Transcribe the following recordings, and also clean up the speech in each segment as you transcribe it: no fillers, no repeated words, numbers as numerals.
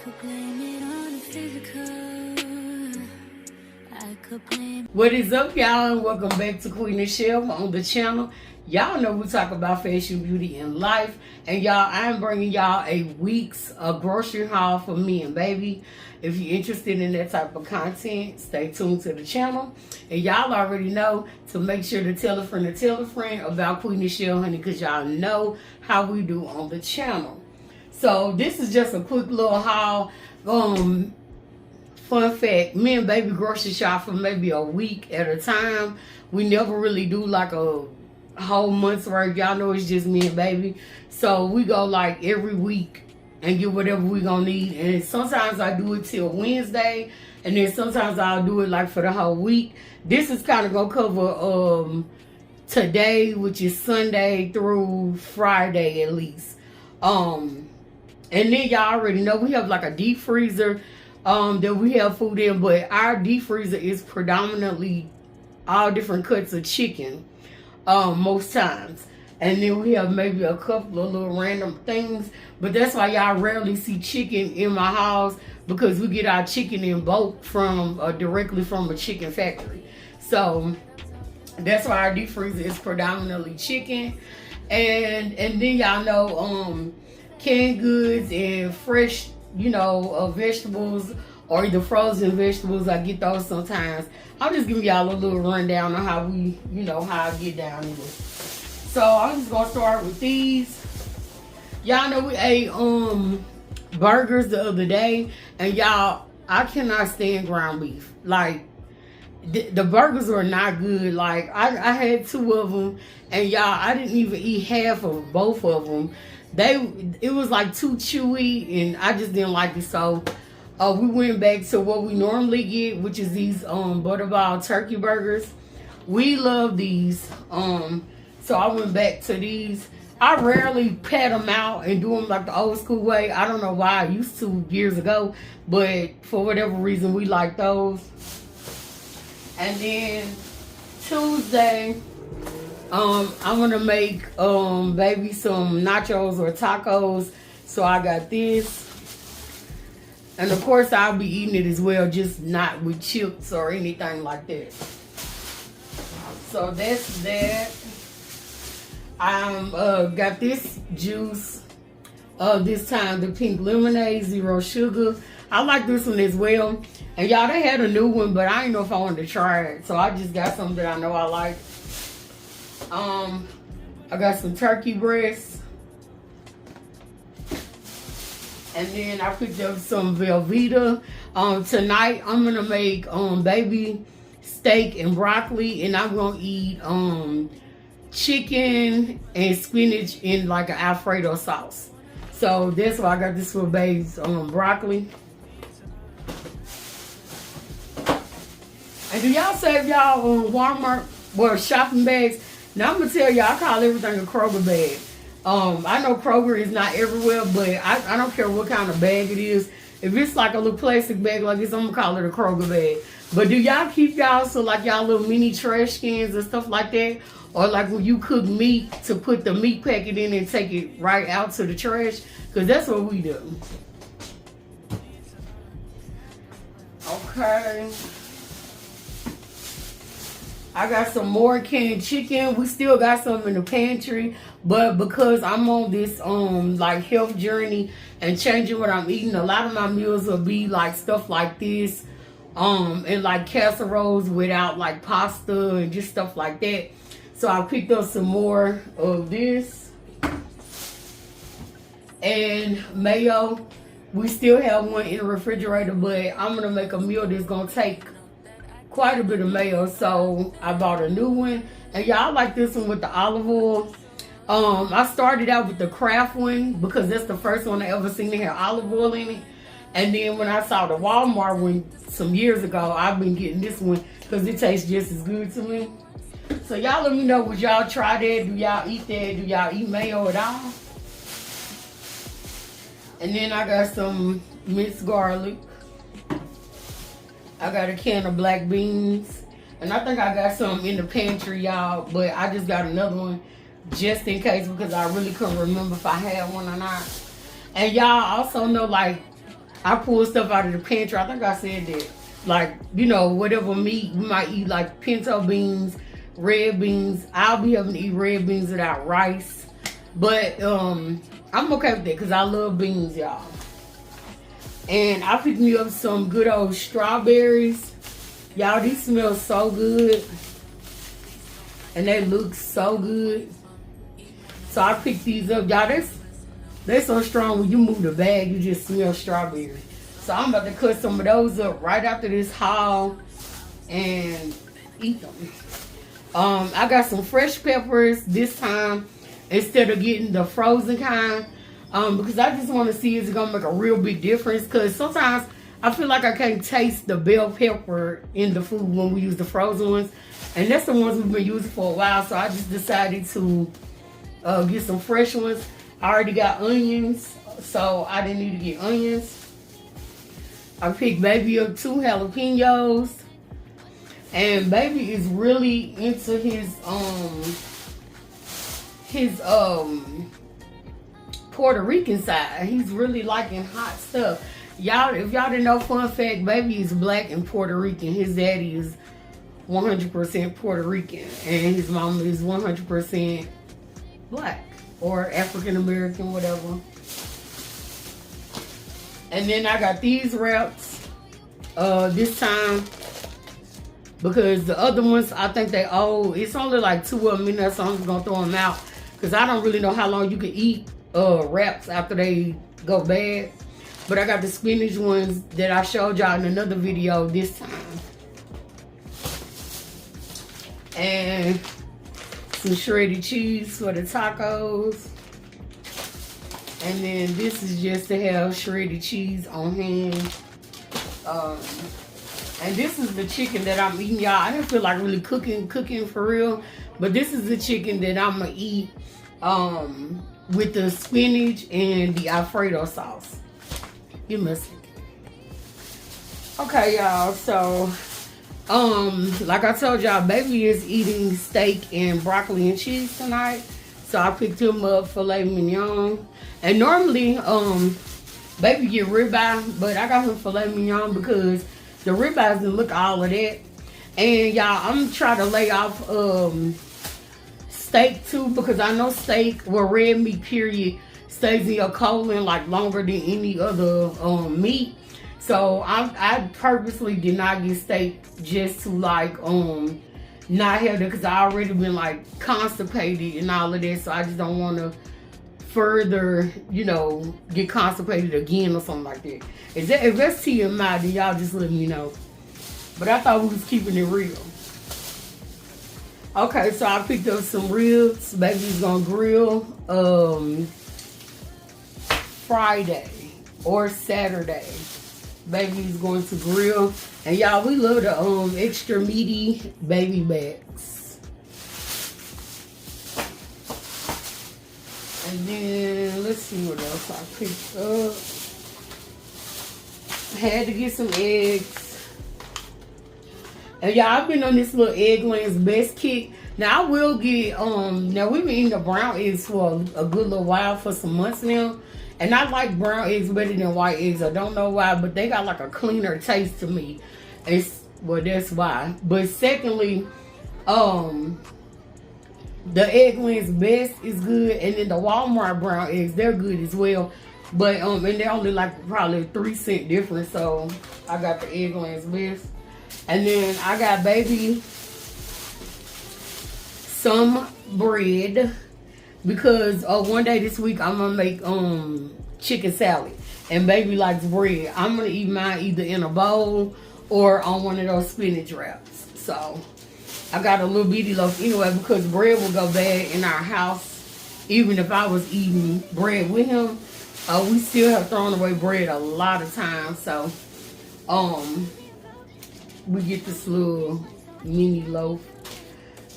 could blame it on the physical. I could blame. What is up, y'all? And welcome back to Qui Nichelle on the channel. Y'all know we talk about fashion, beauty, and life. And y'all, I'm bringing y'all a week's grocery haul for me and baby. If you're interested in that type of content, stay tuned to the channel. And y'all already know to make sure to tell a friend about Qui Nichelle, honey, because y'all know how we do on the channel. So this is just a quick little haul. Fun fact, me and baby grocery shop for maybe a week at a time. We never really do like a whole month's worth. Y'all know it's just me and baby. So we go like every week and get whatever we gonna need. And sometimes I do it till Wednesday, and then sometimes I'll do it like for the whole week. This is kind of gonna cover today, which is Sunday through Friday at least. And then y'all already know we have like a deep freezer that we have food in, but our deep freezer is predominantly all different cuts of chicken most times. And then we have maybe a couple of little random things, but that's why y'all rarely see chicken in my house, because we get our chicken in bulk from directly from a chicken factory. So that's why our deep freezer is predominantly chicken. And then y'all know canned goods and fresh, vegetables, or either frozen vegetables. I get those sometimes. I'm just giving y'all a little rundown on how we, how I get down here. So I'm just gonna start with these. Y'all know we ate burgers the other day, and y'all, I cannot stand ground beef. Like the burgers were not good. Like I had 2 of them, and y'all, I didn't even eat half of both of them. It was like too chewy, and I just didn't like it. So we went back to what we normally get, which is these butterball turkey burgers. We love these. So I went back to these. I rarely pat them out and do them like the old school way. I don't know why. I used to years ago, but for whatever reason, we like those. And then Tuesday, I'm gonna make baby some nachos or tacos. So I got this. And of course I'll be eating it as well, just not with chips or anything like that. So that's that. Got this juice. This time the pink lemonade, 0 sugar. I like this one as well. And y'all, they had a new one, but I didn't know if I wanted to try it. So I just got something that I know I like. I got some turkey breasts. And then I picked up some Velveeta. Tonight I'm gonna make baby steak and broccoli, and I'm gonna eat chicken and spinach in like an Alfredo sauce. So that's why I got this for baby's broccoli. And do y'all save y'all Walmart shopping bags? Now I'm gonna tell y'all, I call everything a Kroger bag. I know Kroger is not everywhere, but I don't care what kind of bag it is. If it's like a little plastic bag like this, I'm gonna call it a Kroger bag. But do y'all keep y'all like y'all little mini trash cans and stuff like that? Or like when you cook meat, to put the meat packet in and take it right out to the trash? Because that's what we do. Okay. I got some more canned chicken. We still got some in the pantry, but because I'm on this like health journey and changing what I'm eating, a lot of my meals will be like stuff like this, and like casseroles without like pasta and just stuff like that. So I picked up some more of this. And mayo. We still have one in the refrigerator, but I'm gonna make a meal that's gonna take quite a bit of mayo, so I bought a new one. And y'all, like this one with the olive oil. I started out with the Kraft one because that's the first one I ever seen that had olive oil in it. And then when I saw the Walmart one some years ago, I've been getting this one because it tastes just as good to me. So y'all let me know, would y'all try that? Do y'all eat that? Do y'all eat mayo at all? And then I got some minced garlic. I got a can of black beans. And I think I got some in the pantry, y'all. But I just got another one just in case, because I really couldn't remember if I had one or not. And y'all also know, like, I pull stuff out of the pantry. I think I said that. Like, you know, whatever meat, we might eat like pinto beans, red beans. I'll be having to eat red beans without rice. But I'm okay with that because I love beans, y'all. And I picked me up some good old strawberries. Y'all, these smell so good. And they look so good. So I picked these up. Y'all, they're so strong when you move the bag, you just smell strawberry. So I'm about to cut some of those up right after this haul and eat them. I got some fresh peppers this time instead of getting the frozen kind. Because I just want to see is it going to make a real big difference. Because sometimes I feel like I can't taste the bell pepper in the food when we use the frozen ones. And that's the ones we've been using for a while. So I just decided to get some fresh ones. I already got onions, so I didn't need to get onions. I picked baby up 2 jalapenos. And baby is really into his Puerto Rican side. He's really liking hot stuff. Y'all, if y'all didn't know, fun fact, baby is black and Puerto Rican. His daddy is 100% Puerto Rican and his mama is 100% black or African American, whatever. And then I got these wraps this time because the other ones, I think they old. It's only like 2 of them in there, so I'm just gonna throw them out because I don't really know how long you can eat wraps after they go bad. But I got the spinach ones that I showed y'all in another video this time. And some shredded cheese for the tacos. And then this is just to have shredded cheese on hand. And this is the chicken that I'm eating, y'all. I didn't feel like really cooking for real. But this is the chicken that I'm gonna eat with the spinach and the Alfredo sauce. You must. Okay, y'all, so like I told y'all, baby is eating steak and broccoli and cheese tonight. So I picked him up filet mignon. And normally, baby get ribeye, but I got him filet mignon because the ribeyes didn't look all of that. And y'all, I'm trying to lay off steak too because I know steak, well, red meat period, stays in your colon like longer than any other meat. So I purposely did not get steak just to like not have that because I already been like constipated and all of that. So I just don't want to further, you know, get constipated again or something like that. If that's TMI, then y'all just let me know. But I thought we was keeping it real. Okay, so I picked up some ribs. Baby's gonna grill Friday or Saturday. Baby's going to grill. And y'all, we love the extra meaty baby backs. And then let's see what else I picked up. Had to get some eggs. And y'all, I've been on this little Eggland's Best kick. Now I will get now we've been eating the brown eggs for a good little while, for some months now. And I like brown eggs better than white eggs. I don't know why, but they got like a cleaner taste to me. Well, that's why. But secondly, the Eggland's Best is good, and then the Walmart brown eggs, they're good as well. But and they're only like probably 3 cent difference. So I got the Eggland's Best. And then I got baby some bread because one day this week I'm gonna make chicken salad, and baby likes bread. I'm gonna eat mine either in a bowl or on one of those spinach wraps. So I got a little bitty loaf anyway because bread will go bad in our house. Even if I was eating bread with him, we still have thrown away bread a lot of times. So we get this little mini loaf.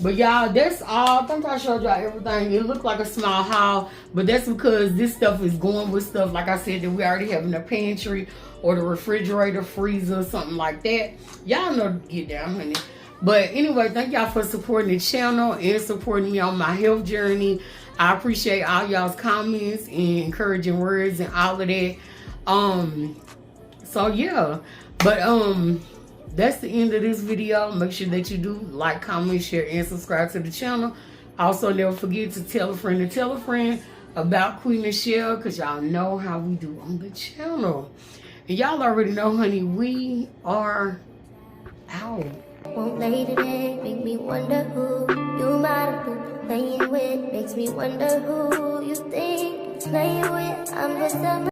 But y'all, that's all. I think I showed y'all everything. It looked like a small haul, but that's because this stuff is going with stuff, like I said, that we already have in the pantry or the refrigerator, freezer, something like that. Y'all know to get down, honey. But anyway, thank y'all for supporting the channel and supporting me on my health journey. I appreciate all y'all's comments and encouraging words and all of that. So yeah, but that's the end of this video. Make sure that you do like, comment, share, and subscribe to the channel. Also, never forget to tell a friend about Qui Nichelle, because y'all know how we do on the channel. And y'all already know, honey, we are out. Won't lay today, make me wonder who you might have been playing with. Makes me wonder who you think you're playing with. I'm just a